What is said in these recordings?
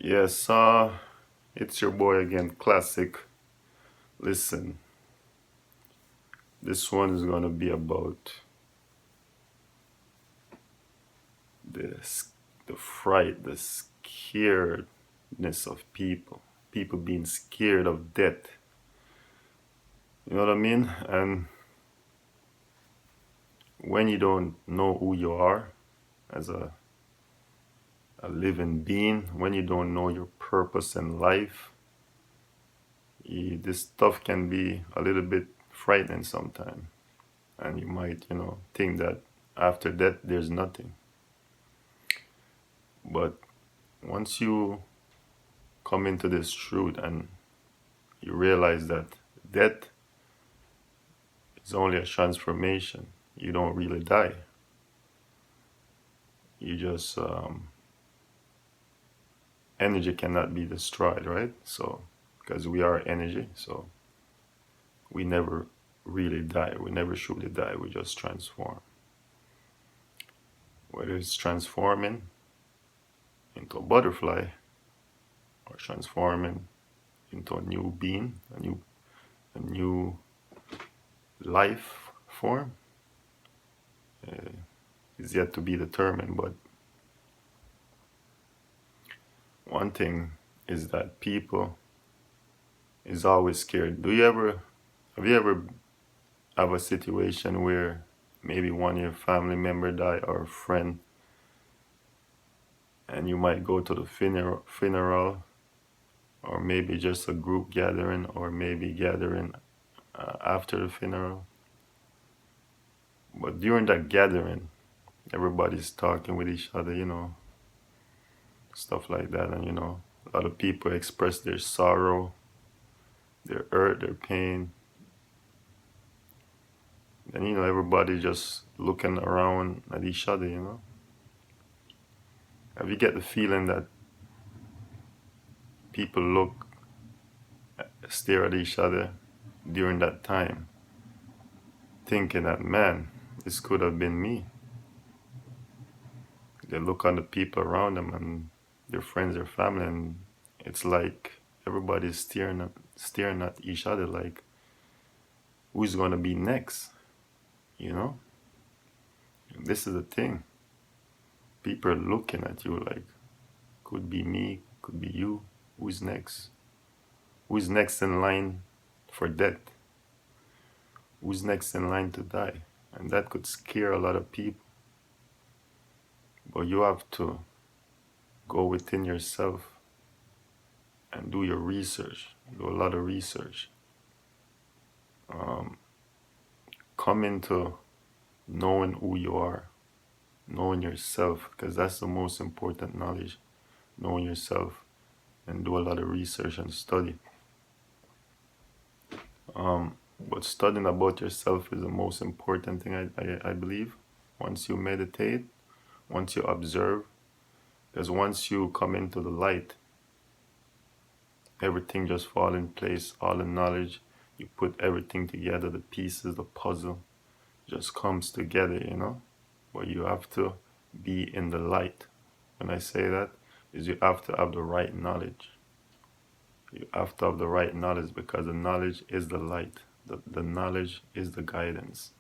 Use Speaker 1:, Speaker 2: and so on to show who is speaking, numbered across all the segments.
Speaker 1: Yes, it's your boy again, Classic. Listen, this one is gonna be about this, the fright, the scaredness of people. People being scared of death. You know what I mean? And when you don't know who you are as a living being, when you don't know your purpose in life, this stuff can be a little bit frightening sometimes. And you might, think that after death there's nothing. But once you come into this truth and you realize that death is only a transformation, you don't really die. You just, energy cannot be destroyed, right? So, because we are energy, so we never really die. We never truly die. We just transform. Whether it's transforming into a butterfly or transforming into a new being, a new life form, uh, is yet to be determined. But one thing is that people is always scared. Have you ever have a situation where maybe one of your family member die or a friend, and you might go to the funeral, or maybe just a group gathering, or maybe gathering after the funeral. But during that gathering, everybody's talking with each other, stuff like that, and a lot of people express their sorrow, their hurt, their pain. And everybody just looking around at each other. Have you get the feeling that people stare at each other during that time, thinking that, man, this could have been me? They look on the people around them and their friends, their family, and it's like everybody's staring at each other like, who's gonna be next? You know? And this is the thing. People are looking at you like, could be me, could be you. Who's next? Who's next in line for death? Who's next in line to die? And that could scare a lot of people. But you have to go within yourself and do your research. Do a lot of research. Um, come into knowing who you are, knowing yourself, because that's the most important knowledge. Knowing yourself, and do a lot of research and study. But studying about yourself is the most important thing, I believe. Once you meditate, once you observe, because once you come into the light, everything just fall in place, all the knowledge, you put everything together, the pieces, the puzzle just comes together. But you have to be in the light. When I say that, is you have to have the right knowledge. You have to have the right knowledge, because the knowledge is the light. The knowledge is the guidance.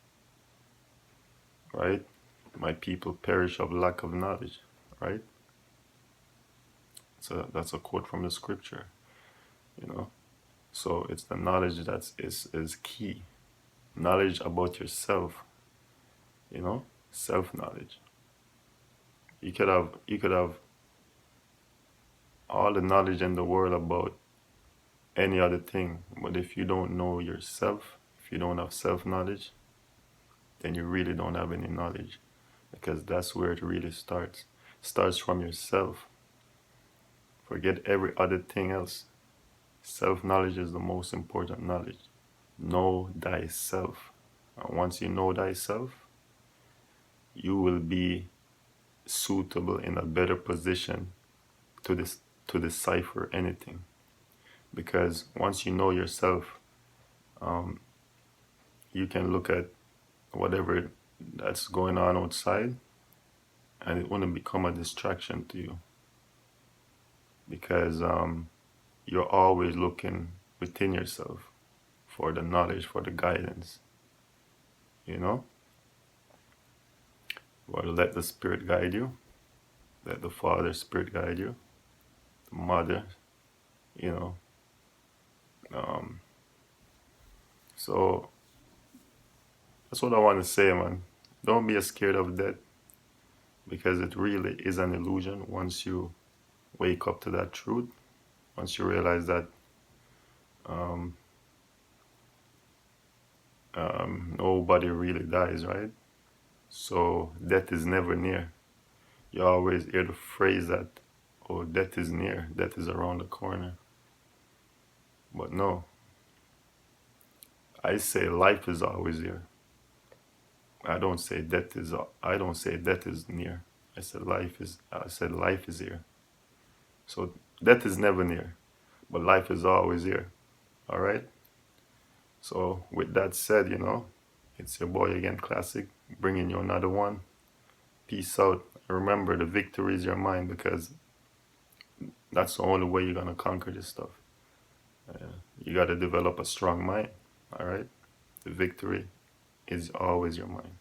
Speaker 1: Right? My people perish of lack of knowledge. Right? So that's a quote from the scripture. You know. So it's the knowledge is key. Knowledge about yourself. Self knowledge. You could have all the knowledge in the world about any other thing, but if you don't know yourself, if you don't have self knowledge, then you really don't have any knowledge, because that's where it really starts. Starts from yourself. Forget every other thing else. Self knowledge is the most important knowledge. Know thyself. And once you know thyself, you will be suitable in a better position to to decipher anything. Because once you know yourself, um, you can look at whatever that's going on outside, and it wouldn't become a distraction to you. because you're always looking within yourself for the knowledge, for the guidance, you know? Well, let the Spirit guide you, let the Father Spirit guide you, the Mother, you know. Um, so that's what I want to say, man. Don't be scared of death because it really is an illusion once you wake up to that truth, once you realize that um, nobody really dies, right? So death is never near. You always hear the phrase that, oh, death is near, death is around the corner. But no, I say life is always here. I don't say death is. I don't say death is near. I said life is. I said life is here. So death is never near, but life is always here. All right. So with that said, it's your boy again, Classic, bringing you another one. Peace out. Remember, the victory is your mind because that's the only way you're gonna conquer this stuff. You gotta develop a strong mind. All right. The victory is always your mind.